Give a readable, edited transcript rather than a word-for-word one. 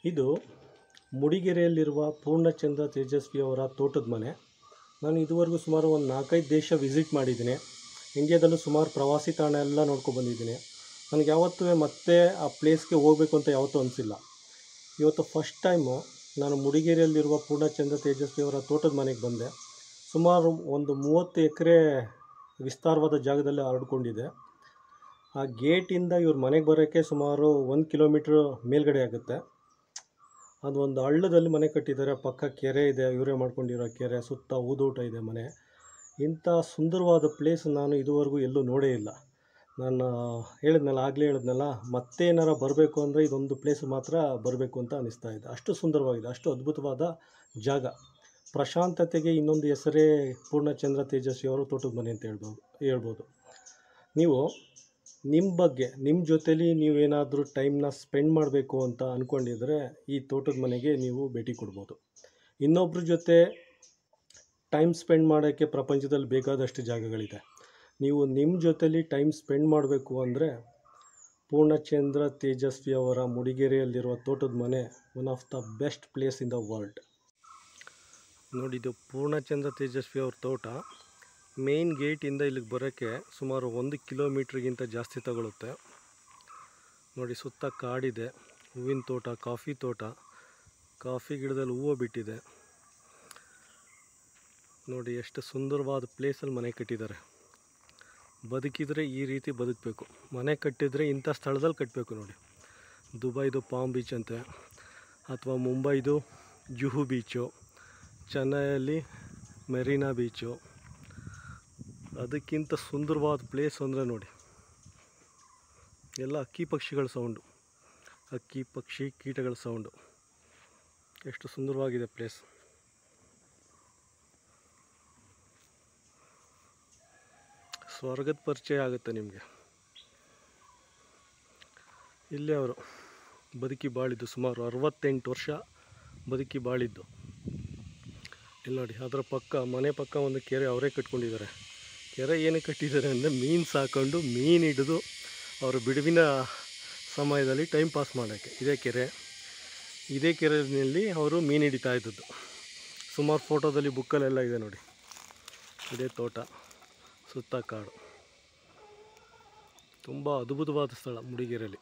ಇದು ಮೂಡಿಗೆರೆಯಲ್ಲಿರುವ ಪೂರ್ಣಚಂದ್ರ ತೇಜಸ್ವಿ ಅವರ ತೋಟದ ಮನೆ. ನಾನು ಇದುವರೆಗೂ ಸುಮಾರು ಒಂದು 4-5 ದೇಶ ವಿಸಿಟ್ ಮಾಡಿದ್ದೀನಿ. ಇಂಡಿಯಾದಲ್ಲೂ ಸುಮಾರು ಪ್ರವಾಸಿ ತಾಣ ಎಲ್ಲ ನೋಡ್ಕೊಂಡು ಬಂದಿದ್ದೀನಿ. ನನಗೆ ಯಾವತ್ತೂ ಮತ್ತೆ ಆ ಪ್ಲೇಸ್ಗೆ ಹೋಗಬೇಕು ಅಂತ ಯಾವತ್ತೂ ಅನಿಸಿಲ್ಲ. ಇವತ್ತು ಫಸ್ಟ್ ಟೈಮು ನಾನು ಮೂಡಿಗೆರೆಯಲ್ಲಿರುವ ಪೂರ್ಣಚಂದ್ರ ತೇಜಸ್ವಿ ಅವರ ತೋಟದ ಮನೆಗೆ ಬಂದೆ. ಸುಮಾರು ಒಂದು 30 ಎಕರೆ ವಿಸ್ತಾರವಾದ ಜಾಗದಲ್ಲಿ ಹರಡ್ಕೊಂಡಿದೆ. ಆ ಗೇಟಿಂದ ಇವ್ರ ಮನೆಗೆ ಬರೋಕ್ಕೆ ಸುಮಾರು 1 ಕಿಲೋಮೀಟ್ರ್ ಮೇಲ್ಗಡೆ ಆಗುತ್ತೆ. ಅದು ಒಂದು ಹಳ್ಳದಲ್ಲಿ ಮನೆ ಕಟ್ಟಿದ್ದಾರೆ. ಪಕ್ಕ ಕೆರೆ ಇದೆ, ಇವರೇ ಮಾಡ್ಕೊಂಡಿರೋ ಕೆರೆ, ಸುತ್ತ ಊದೋಟ ಇದೆ ಮನೆ. ಇಂಥ ಸುಂದರವಾದ ಪ್ಲೇಸ್ ನಾನು ಇದುವರೆಗೂ ಎಲ್ಲೂ ನೋಡೇ ಇಲ್ಲ. ನಾನು ಆಗಲೇ ಹೇಳಿದ್ನಲ್ಲ, ಮತ್ತೆ ಏನಾರ ಬರಬೇಕು ಅಂದರೆ ಇದೊಂದು ಪ್ಲೇಸ್ ಮಾತ್ರ ಬರಬೇಕು ಅಂತ ಅನ್ನಿಸ್ತಾ ಇದೆ. ಅಷ್ಟು ಸುಂದರವಾಗಿದೆ, ಅಷ್ಟು ಅದ್ಭುತವಾದ ಜಾಗ. ಪ್ರಶಾಂತತೆಗೆ ಇನ್ನೊಂದು ಹೆಸರೇ ಪೂರ್ಣಚಂದ್ರ ತೇಜಸ್ವಿ ಅವರ ತೋಟದ ಮನೆ ಅಂತ ಹೇಳ್ಬೋದು. ನೀವು ನಿಮ್ಮ ಬಗ್ಗೆ, ನಿಮ್ಮ ಜೊತೇಲಿ ನೀವೇನಾದರೂ ಟೈಮ್ನ ಸ್ಪೆಂಡ್ ಮಾಡಬೇಕು ಅಂತ ಅಂದ್ಕೊಂಡಿದ್ರೆ ಈ ತೋಟದ ಮನೆಗೆ ನೀವು ಭೇಟಿ ಕೊಡ್ಬೋದು. ಇನ್ನೊಬ್ಬರ ಜೊತೆ ಟೈಮ್ ಸ್ಪೆಂಡ್ ಮಾಡೋಕ್ಕೆ ಪ್ರಪಂಚದಲ್ಲಿ ಬೇಕಾದಷ್ಟು ಜಾಗಗಳಿದೆ. ನೀವು ನಿಮ್ಮ ಜೊತೇಲಿ ಟೈಮ್ ಸ್ಪೆಂಡ್ ಮಾಡಬೇಕು ಅಂದರೆ ಪೂರ್ಣಚಂದ್ರ ತೇಜಸ್ವಿ ಅವರ ಮೂಡಿಗೆರೆಯಲ್ಲಿರುವ ತೋಟದ ಮನೆ one of the best place in the world. ನೋಡಿ, ಇದು ಪೂರ್ಣಚಂದ್ರ ತೇಜಸ್ವಿ ಅವ್ರ ತೋಟ. ಮೇನ್ ಗೇಟಿಂದ ಇಲ್ಲಿಗೆ ಬರೋಕ್ಕೆ ಸುಮಾರು 1 ಕಿಲೋಮೀಟ್ರಿಗಿಂತ ಜಾಸ್ತಿ ತಗೊಳುತ್ತೆ. ನೋಡಿ, ಸುತ್ತ ಕಾಡಿದೆ, ಹೂವಿನ ತೋಟ, ಕಾಫಿ ತೋಟ, ಕಾಫಿ ಗಿಡದಲ್ಲಿ ಹೂವು ಬಿಟ್ಟಿದೆ. ನೋಡಿ ಎಷ್ಟು ಸುಂದರವಾದ ಪ್ಲೇಸಲ್ಲಿ ಮನೆ ಕಟ್ಟಿದ್ದಾರೆ. ಬದುಕಿದರೆ ಈ ರೀತಿ ಬದುಕಬೇಕು. ಮನೆ ಕಟ್ಟಿದರೆ ಇಂಥ ಸ್ಥಳದಲ್ಲಿ ಕಟ್ಟಬೇಕು. ನೋಡಿ, ದುಬೈದು ಪಾಮ್ ಬೀಚ್ ಅಂತೆ, ಅಥವಾ ಮುಂಬೈದು ಜುಹು ಬೀಚು, ಚೆನ್ನೈಯಲ್ಲಿ ಮೆರೀನಾ ಬೀಚು. ಅದಕ್ಕಿಂತ ಸುಂದರವಾದ ಪ್ಲೇಸ್ ಅಂದರೆ ನೋಡಿ, ಎಲ್ಲ ಹಕ್ಕಿ ಪಕ್ಷಿಗಳ ಸೌಂಡು, ಹಕ್ಕಿ ಪಕ್ಷಿ ಕೀಟಗಳ ಸೌಂಡು. ಎಷ್ಟು ಸುಂದರವಾಗಿದೆ ಪ್ಲೇಸ್. ಸ್ವರ್ಗದ ಪರಿಚಯ ಆಗುತ್ತೆ ನಿಮಗೆ. ಇಲ್ಲೇ ಅವರು ಬದುಕಿ ಬಾಳಿದ್ದು, ಸುಮಾರು 68 ವರ್ಷ ಬದುಕಿ ಬಾಳಿದ್ದು. ಇಲ್ಲಿ ನೋಡಿ, ಅದರ ಪಕ್ಕ, ಮನೆ ಪಕ್ಕ ಒಂದು ಕೆರೆ ಅವರೇ ಕಟ್ಕೊಂಡಿದ್ದಾರೆ. ಕೆರೆ ಏನಕ್ಕೆ ಕಟ್ಟಿದ್ದಾರೆ ಅಂದರೆ ಮೀನು ಸಾಕೊಂಡು, ಮೀನು ಹಿಡಿದು ಅವರು ಬಿಡುವಿನ ಸಮಯದಲ್ಲಿ ಟೈಮ್ ಪಾಸ್ ಮಾಡೋಕ್ಕೆ. ಇದೇ ಕೆರೆಯಲ್ಲಿ ಅವರು ಮೀನು ಹಿಡಿತಾ ಇದ್ದದ್ದು. ಸುಮಾರು ಫೋಟೋದಲ್ಲಿ, ಬುಕ್ಕಲ್ಲೆಲ್ಲ ಇದೆ ನೋಡಿ. ಇದೇ ತೋಟ, ಸುತ್ತ ಕಾಡು. ತುಂಬ ಅದ್ಭುತವಾದ ಸ್ಥಳ ಮೂಡಿಗೆರೆಯಲ್ಲಿ.